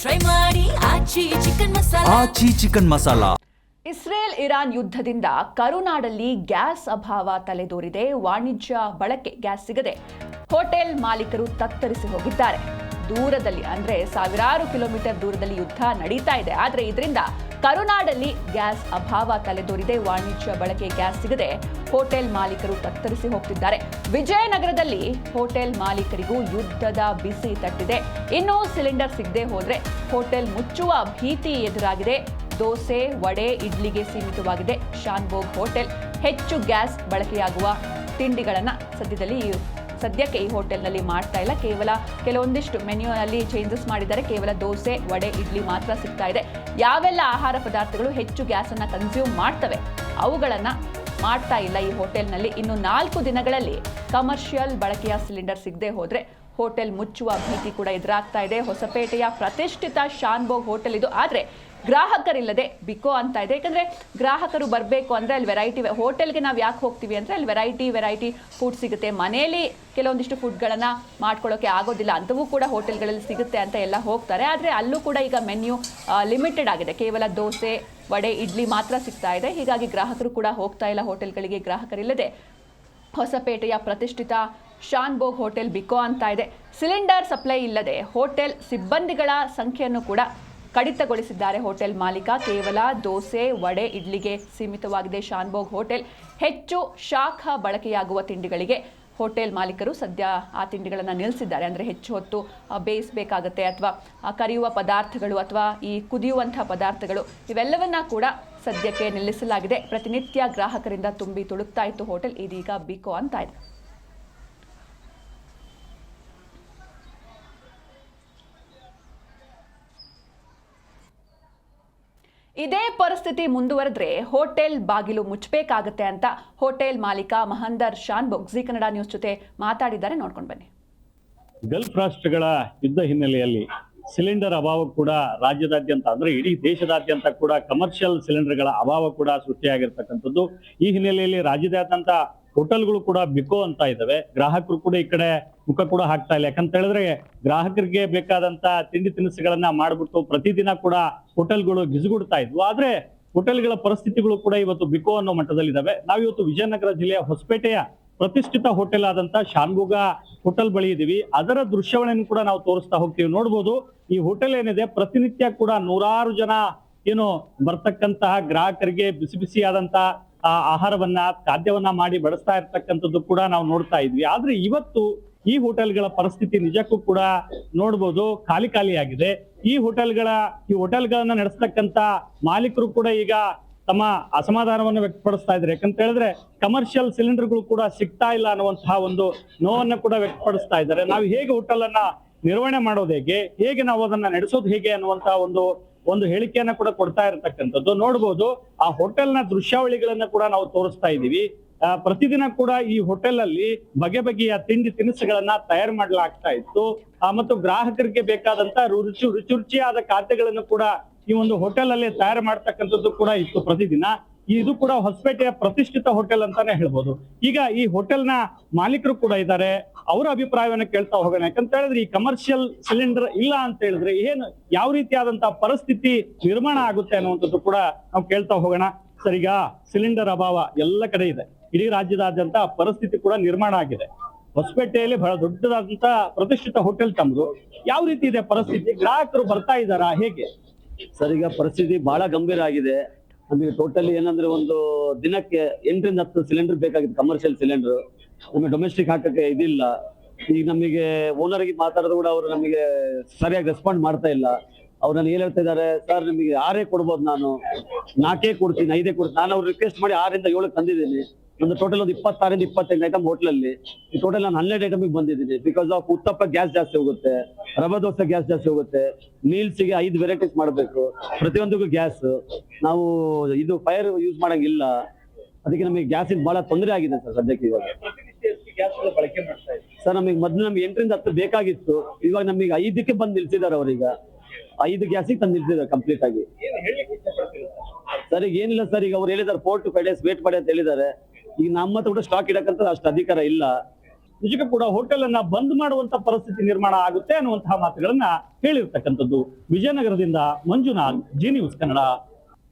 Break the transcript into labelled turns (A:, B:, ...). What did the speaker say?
A: Try ಮಾಡಿ Aachi chicken masala.
B: Israel Iran ಯುದ್ಧದಿಂದ ಕರುನಾಡಲ್ಲಿ ಗ್ಯಾಸ್ ಅಭಾವ ತಲೆದೋರಿದೆ. ವಾಣಿಜ್ಯ ಬಳಕೆ ಗ್ಯಾಸ್ ಸಿಗದೆ ಹೋಟೆಲ್ ಮಾಲೀಕರು ತತ್ತರಿಸಿ ಹೋಗಿದ್ದಾರೆ. ದೂರದಲ್ಲಿ ಅಂದ್ರೆ ಸಾವಿರಾರು ಕಿಲೋಮೀಟರ್ ದೂರದಲ್ಲಿ ಯುದ್ಧ ನಡೀತಾ ಇದೆ. ಆದ್ರೆ ಇದರಿಂದ ಕರುನಾಡಲ್ಲಿ ಗ್ಯಾಸ್ ಅಭಾವ ತಲೆದೋರಿದೆ. ವಾಣಿಜ್ಯ ಬಳಕೆ ಗ್ಯಾಸ್ ಸಿಗದೆ ಹೋಟೆಲ್ ಮಾಲೀಕರು ತತ್ತರಿಸಿ ಹೋಗ್ತಿದ್ದಾರೆ. ವಿಜಯನಗರದಲ್ಲಿ ಹೋಟೆಲ್ ಮಾಲೀಕರಿಗೂ ಯುದ್ಧದ ಬಿಸಿ ತಟ್ಟಿದೆ. ಇನ್ನು ಸಿಲಿಂಡರ್ ಸಿಗದೆ ಹೋದ್ರೆ ಹೋಟೆಲ್ ಮುಚ್ಚುವ ಭೀತಿ ಎದುರಾಗಿದೆ. ದೋಸೆ, ವಡೆ, ಇಡ್ಲಿಗೆ ಸೀಮಿತವಾಗಿದೆ ಶಾನ್ಭೋಗ್ ಹೋಟೆಲ್. ಹೆಚ್ಚು ಗ್ಯಾಸ್ ಬಳಕೆಯಾಗುವ ತಿಂಡಿಗಳನ್ನು ಸದ್ಯಕ್ಕೆ ಈ ಹೋಟೆಲ್ನಲ್ಲಿ ಮಾಡ್ತಾ ಇಲ್ಲ. ಕೇವಲ ಕೆಲವೊಂದಿಷ್ಟು ಮೆನ್ಯೂನಲ್ಲಿ ಚೇಂಜಸ್ ಮಾಡಿದ್ದಾರೆ. ಕೇವಲ ದೋಸೆ, ವಡೆ, ಇಡ್ಲಿ ಮಾತ್ರ ಸಿಗ್ತಾ ಇದೆ. ಯಾವೆಲ್ಲ ಆಹಾರ ಪದಾರ್ಥಗಳು ಹೆಚ್ಚು ಗ್ಯಾಸನ್ನು ಕನ್ಸ್ಯೂಮ್ ಮಾಡ್ತವೆ ಅವುಗಳನ್ನು ಮಾಡ್ತಾ ಇಲ್ಲ ಈ ಹೋಟೆಲ್ನಲ್ಲಿ. ಇನ್ನು 4 ದಿನಗಳಲ್ಲಿ ಕಮರ್ಷಿಯಲ್ ಬಳಕೆಯ ಸಿಲಿಂಡರ್ ಸಿಗದೆ ಹೋದರೆ ಹೋಟೆಲ್ ಮುಚ್ಚುವ ಭೀತಿ ಕೂಡ ಎದುರಾಗ್ತಾ ಇದೆ. ಹೊಸಪೇಟೆಯ ಪ್ರತಿಷ್ಠಿತ ಶಾನ್ಭೋಗ್ ಹೋಟೆಲ್ ಇದು. ಆದರೆ ಗ್ರಾಹಕರಿಲ್ಲದೆ ಬಿಕೋ ಅಂತ ಇದೆ. ಯಾಕಂದರೆ ಗ್ರಾಹಕರು ಬರಬೇಕು ಅಂದರೆ ಅಲ್ಲಿ ವೆರೈಟಿ, ಹೋಟೆಲ್ಗೆ ನಾವು ಯಾಕೆ ಹೋಗ್ತೀವಿ ಅಂದರೆ ಅಲ್ಲಿ ವೆರೈಟಿ ಫುಡ್ ಸಿಗುತ್ತೆ. ಮನೆಯಲ್ಲಿ ಕೆಲವೊಂದಿಷ್ಟು ಫುಡ್ಗಳನ್ನು ಮಾಡ್ಕೊಳ್ಳೋಕ್ಕೆ ಆಗೋದಿಲ್ಲ, ಅಂಥವೂ ಕೂಡ ಹೋಟೆಲ್ಗಳಲ್ಲಿ ಸಿಗುತ್ತೆ ಅಂತ ಎಲ್ಲ ಹೋಗ್ತಾರೆ. ಆದರೆ ಅಲ್ಲೂ ಕೂಡ ಈಗ ಮೆನ್ಯೂ ಲಿಮಿಟೆಡ್ ಆಗಿದೆ. ಕೇವಲ ದೋಸೆ, ವಡೆ, ಇಡ್ಲಿ ಮಾತ್ರ ಸಿಗ್ತಾ ಇದೆ. ಹೀಗಾಗಿ ಗ್ರಾಹಕರು ಕೂಡ ಹೋಗ್ತಾ ಇಲ್ಲ ಹೋಟೆಲ್ಗಳಿಗೆ. ಗ್ರಾಹಕರಿಲ್ಲದೆ ಹೊಸಪೇಟೆಯ ಪ್ರತಿಷ್ಠಿತ ಶಾನ್ಭೋಗ್ ಹೋಟೆಲ್ ಬಿಕೋ ಅಂತ ಇದೆ. ಸಿಲಿಂಡರ್ ಸಪ್ಲೈ ಇಲ್ಲದೆ ಹೋಟೆಲ್ ಸಿಬ್ಬಂದಿಗಳ ಸಂಖ್ಯೆಯನ್ನು ಕೂಡ ಕಡಿತಗೊಳಿಸಿದ್ದಾರೆ ಹೋಟೆಲ್ ಮಾಲೀಕ. ಕೇವಲ ದೋಸೆ, ವಡೆ, ಇಡ್ಲಿಗೆ ಸೀಮಿತವಾಗಿದೆ ಶಾನ್ಭೋಗ್ ಹೋಟೆಲ್. ಹೆಚ್ಚು ಶಾಖ ಬಳಕೆಯಾಗುವ ತಿಂಡಿಗಳಿಗೆ ಹೋಟೆಲ್ ಮಾಲೀಕರು ಸದ್ಯ ಆ ತಿಂಡಿಗಳನ್ನು ನಿಲ್ಲಿಸಿದ್ದಾರೆ. ಅಂದರೆ ಹೆಚ್ಚು ಹೊತ್ತು ಬೇಯಿಸಬೇಕಾಗತ್ತೆ ಅಥವಾ ಕರಿಯುವ ಪದಾರ್ಥಗಳು ಅಥವಾ ಈ ಕುದಿಯುವಂಥ ಪದಾರ್ಥಗಳು ಇವೆಲ್ಲವನ್ನ ಕೂಡ ಸದ್ಯಕ್ಕೆ ನಿಲ್ಲಿಸಲಾಗಿದೆ. ಪ್ರತಿನಿತ್ಯ ಗ್ರಾಹಕರಿಂದ ತುಂಬಿ ತುಳುಕ್ತಾ ಇತ್ತು ಹೋಟೆಲ್, ಇದೀಗ ಬಿಕೋ ಅಂತ ಇದೆ. ಇದೇ ಪರಿಸ್ಥಿತಿ ಮುಂದುವರೆದ್ರೆ ಹೋಟೆಲ್ ಬಾಗಿಲು ಮುಚ್ಚಬೇಕಾಗತ್ತೆ ಅಂತ ಹೋಟೆಲ್ ಮಾಲೀಕ ಮಹಂದರ್ ಶಾನ್ಭೋಗ್ ಜಿ ಕನ್ನಡ ನ್ಯೂಸ್ ಜೊತೆ ಮಾತಾಡಿದ್ದಾರೆ. ನೋಡ್ಕೊಂಡು ಬನ್ನಿ.
C: ಗಲ್ಫ್ ರಾಷ್ಟ್ರಗಳ ಯುದ್ಧ ಹಿನ್ನೆಲೆಯಲ್ಲಿ ಸಿಲಿಂಡರ್ ಅಭಾವ ಕೂಡ ರಾಜ್ಯದಾದ್ಯಂತ ಅಂದ್ರೆ ಇಡೀ ದೇಶದಾದ್ಯಂತ ಕೂಡ ಕಮರ್ಷಿಯಲ್ ಸಿಲಿಂಡರ್ಗಳ ಅಭಾವ ಕೂಡ ಸೃಷ್ಟಿಯಾಗಿರ್ತಕ್ಕಂಥದ್ದು. ಈ ಹಿನ್ನೆಲೆಯಲ್ಲಿ ರಾಜ್ಯದಾದ್ಯಂತ ಹೋಟೆಲ್ಗಳು ಕೂಡ ಬಿಕೋ ಅಂತ ಇದ್ದಾವೆ. ಗ್ರಾಹಕರು ಕೂಡ ಈ ಕಡೆ ಮುಖ ಕೂಡ ಹಾಕ್ತಾ ಇಲ್ಲ. ಯಾಕಂತ ಹೇಳಿದ್ರೆ ಗ್ರಾಹಕರಿಗೆ ಬೇಕಾದಂತ ತಿಂಡಿ ತಿನಿಸುಗಳನ್ನ ಮಾಡ್ಬಿಟ್ಟು ಪ್ರತಿದಿನ ಕೂಡ ಹೋಟೆಲ್ಗಳು ಗಿಜುಗುಡ್ತಾ ಇದ್ವು. ಆದ್ರೆ ಹೋಟೆಲ್ಗಳ ಪರಿಸ್ಥಿತಿಗಳು ಕೂಡ ಇವತ್ತು ಬಿಕೋ ಅನ್ನೋ ಮಟ್ಟದಲ್ಲಿದ್ದಾವೆ. ನಾವಿವತ್ತು ವಿಜಯನಗರ ಜಿಲ್ಲೆಯ ಹೊಸಪೇಟೆಯ ಪ್ರತಿಷ್ಠಿತ ಹೋಟೆಲ್ ಆದಂತ ಶಾನ್ಭೋಗ ಹೋಟೆಲ್ ಬಳಿ ಇದೀವಿ. ಅದರ ದೃಶ್ಯಾವಳಿಯನ್ನು ಕೂಡ ನಾವು ತೋರಿಸ್ತಾ ಹೋಗ್ತೀವಿ. ನೋಡ್ಬೋದು ಈ ಹೋಟೆಲ್ ಏನಿದೆ ಪ್ರತಿನಿತ್ಯ ಕೂಡ ನೂರಾರು ಜನ ಏನು ಬರ್ತಕ್ಕಂತಹ ಗ್ರಾಹಕರಿಗೆ ಬಿಸಿ ಬಿಸಿಯಾದಂತ ಆಹಾರವನ್ನ, ಖಾದ್ಯವನ್ನ ಮಾಡಿ ಬಡಿಸ್ತಾ ಇರ್ತಕ್ಕಂಥದ್ದು ಕೂಡ ನಾವು ನೋಡ್ತಾ ಇದ್ವಿ. ಆದ್ರೆ ಇವತ್ತು ಈ ಹೋಟೆಲ್ಗಳ ಪರಿಸ್ಥಿತಿ ನಿಜಕ್ಕೂ ಕೂಡ ನೋಡ್ಬೋದು ಖಾಲಿ ಆಗಿದೆ. ಈ ಹೋಟೆಲ್ಗಳನ್ನ ನಡೆಸ್ತಕ್ಕಂತ ಮಾಲೀಕರು ಕೂಡ ಈಗ ತಮ್ಮ ಅಸಮಾಧಾನವನ್ನು ವ್ಯಕ್ತಪಡಿಸ್ತಾ ಇದ್ದಾರೆ. ಯಾಕಂತ ಹೇಳಿದ್ರೆ ಕಮರ್ಷಿಯಲ್ ಸಿಲಿಂಡರ್ಗಳು ಕೂಡ ಸಿಗ್ತಾ ಇಲ್ಲ ಅನ್ನುವಂತಹ ಒಂದು ನೋವನ್ನ ಕೂಡ ವ್ಯಕ್ತಪಡಿಸ್ತಾ ಇದ್ದಾರೆ. ನಾವು ಹೇಗೆ ಹೋಟೆಲ್ ಅನ್ನ ನಿರ್ವಹಣೆ ಮಾಡೋದು ಹೇಗೆ ನಾವು ಅದನ್ನ ನಡೆಸೋದು ಹೇಗೆ ಅನ್ನುವಂತಹ ಒಂದು ಹೇಳಿಕೆಯನ್ನ ಕೂಡ ಕೊಡ್ತಾ ಇರತಕ್ಕಂಥದ್ದು ನೋಡ್ಬೋದು. ಆ ಹೋಟೆಲ್ನ ದೃಶ್ಯಾವಳಿಗಳನ್ನ ಕೂಡ ನಾವು ತೋರಿಸ್ತಾ ಇದ್ದೀವಿ. ಪ್ರತಿದಿನ ಕೂಡ ಈ ಹೋಟೆಲ್ ಅಲ್ಲಿ ಬಗೆಯ ತಿಂಡಿ ತಿನಿಸುಗಳನ್ನ ತಯಾರು ಮಾಡಲಾಗ್ತಾ ಇತ್ತು. ಮತ್ತು ಗ್ರಾಹಕರಿಗೆ ಬೇಕಾದಂತ ರುಚಿಯಾದ ಖಾದ್ಯಗಳನ್ನು ಕೂಡ ಈ ಒಂದು ಹೋಟೆಲ್ ಅಲ್ಲಿ ತಯಾರು ಮಾಡ್ತಕ್ಕಂಥದ್ದು ಕೂಡ ಇತ್ತು ಪ್ರತಿದಿನ. ಇದು ಕೂಡ ಹೊಸಪೇಟೆಯ ಪ್ರತಿಷ್ಠಿತ ಹೋಟೆಲ್ ಅಂತಾನೆ ಹೇಳ್ಬೋದು. ಈಗ ಈ ಹೋಟೆಲ್ನ ಮಾಲೀಕರು ಕೂಡ ಇದ್ದಾರೆ, ಅವರ ಅಭಿಪ್ರಾಯವನ್ನ ಕೇಳ್ತಾ ಹೋಗೋಣ. ಯಾಕಂತ ಹೇಳಿದ್ರೆ ಈ ಕಮರ್ಷಿಯಲ್ ಸಿಲಿಂಡರ್ ಇಲ್ಲ ಅಂತ ಹೇಳಿದ್ರೆ ಯಾವ ರೀತಿಯಾದಂತಹ ಪರಿಸ್ಥಿತಿ ನಿರ್ಮಾಣ ಆಗುತ್ತೆ ಅನ್ನುವಂಥದ್ದು ಕೂಡ ನಾವು ಕೇಳ್ತಾ ಹೋಗೋಣ. ಸರ್, ಈಗ ಸಿಲಿಂಡರ್ ಅಭಾವ ಎಲ್ಲ ಕಡೆ ಇದೆ, ಇಡೀ ರಾಜ್ಯದಾದ್ಯಂತ ಪರಿಸ್ಥಿತಿ ಕೂಡ ನಿರ್ಮಾಣ ಆಗಿದೆ. ಹೊಸಪೇಟೆಯಲ್ಲಿ ಬಹಳ ದೊಡ್ಡದಾದಂತ ಪ್ರತಿಷ್ಠಿತ ಹೋಟೆಲ್ ತಮ್ಮದು. ಯಾವ ರೀತಿ ಇದೆ ಪರಿಸ್ಥಿತಿ? ಗ್ರಾಹಕರು ಬರ್ತಾ ಇದ್ದಾರಾ ಹೇಗೆ?
D: ಸರ್, ಈಗ ಪರಿಸ್ಥಿತಿ ಬಹಳ ಗಂಭೀರ ಆಗಿದೆ. ನಮಗೆ ಟೋಟಲಿ ಏನಂದ್ರೆ ಒಂದು ದಿನಕ್ಕೆ 8 ರಿಂದ 10 ಸಿಲಿಂಡರ್ ಬೇಕಾಗಿತ್ತು, ಕಮರ್ಷಿಯಲ್ ಸಿಲಿಂಡರ್. ನಮಗೆ ಡೊಮೆಸ್ಟಿಕ್ ಹಾಕಕ್ಕೆ ಇದಿಲ್ಲ. ಈಗ ನಮಗೆ ಓನರ್ಗೆ ಮಾತಾಡೋದು ಕೂಡ ಅವರು ನಮಗೆ ಸರಿಯಾಗಿ ರೆಸ್ಪಾಂಡ್ ಮಾಡ್ತಾ ಇಲ್ಲ. ಅವ್ರು ನಾನು ಏನ್ ಹೇಳ್ತಾ ಇದ್ದಾರೆ, ಸರ್ ನಿಮಗೆ 6 ಕೊಡ್ಬೋದು, ನಾನು 4 ಕೊಡ್ತೀನಿ, 5 ಕೊಡ್ತೀನಿ. ನಾನು ಅವ್ರು ರಿಕ್ವೆಸ್ಟ್ ಮಾಡಿ 6 ರಿಂದ 7 ತಂದಿದ್ದೀನಿ. ಒಂದು ಟೋಟಲ್ ಒಂದು 26 ರಿಂದ 28 ಐಟಮ್ ಹೋಟ್ಲಲ್ಲಿ. ಈ ಟೋಟಲ್ ನಾನು 12 ಐಟಮ್ಗೆ ಬಂದಿದ್ದೀನಿ. ಬಿಕಾಸ್ ಆಫ್ ಉತ್ತಪ್ಪ ಗ್ಯಾಸ್ ಜಾಸ್ತಿ ಹೋಗುತ್ತೆ, ರವೆ ದೋಸೆ ಗ್ಯಾಸ್ ಜಾಸ್ತಿ ಹೋಗುತ್ತೆ, ಮೀಲ್ಸ್ಗೆ 5 ವೆರೈಟೀಸ್ ಮಾಡಬೇಕು, ಪ್ರತಿಯೊಂದಕ್ಕೂ ಗ್ಯಾಸ್. ನಾವು ಇದು ಫೈರ್ ಯೂಸ್ ಮಾಡಂಗಿಲ್ಲ. ಅದಕ್ಕೆ ನಮಗೆ ಗ್ಯಾಸಿನ ಬಹಳ ತೊಂದರೆ ಆಗಿದೆ ಸರ್ ಸದ್ಯಕ್ಕೆ. ಇವಾಗ ಸರ್ ನಮಗೆ ಮೊದಲು ನಮ್ಗೆ 8 ರಿಂದ 10 ಬೇಕಾಗಿತ್ತು. ಇವಾಗ ನಮಗೆ 5ಕ್ಕೆ ಬಂದು ನಿಲ್ಸಿದ್ದಾರೆ. ಅವ್ರೀಗ 5 ಗ್ಯಾಸಿಗೆ ತಂದು ನಿಲ್ಸಿದ್ದಾರೆ ಕಂಪ್ಲೀಟ್ ಆಗಿ. ಸರ್ ಈಗ ಏನಿಲ್ಲ ಸರ್, ಈಗ ಅವ್ರು ಹೇಳಿದ್ದಾರೆ 4 to 5 days ವೇಟ್ ಮಾಡಿ ಅಂತ ಹೇಳಿದ್ದಾರೆ. ಈಗ ನಮ್ಮ ಹತ್ರ ಕೂಡ ಸ್ಟಾಕ್ ಇಡಕ್ಕಂತ ಅಷ್ಟು ಅಧಿಕಾರ ಇಲ್ಲ.
C: ನಿಜಕ್ಕೂ ಕೂಡ ಹೋಟೆಲ್ ಅನ್ನ ಬಂದ್ ಮಾಡುವಂತ ಪರಿಸ್ಥಿತಿ ನಿರ್ಮಾಣ ಆಗುತ್ತೆ ಅನ್ನುವಂತಹ ಮಾತುಗಳನ್ನ ಹೇಳಿರ್ತಕ್ಕಂಥದ್ದು. ವಿಜಯನಗರದಿಂದ ಮಂಜುನಾಥ್, ಜಿ ನ್ಯೂಸ್ ಕನ್ನಡ.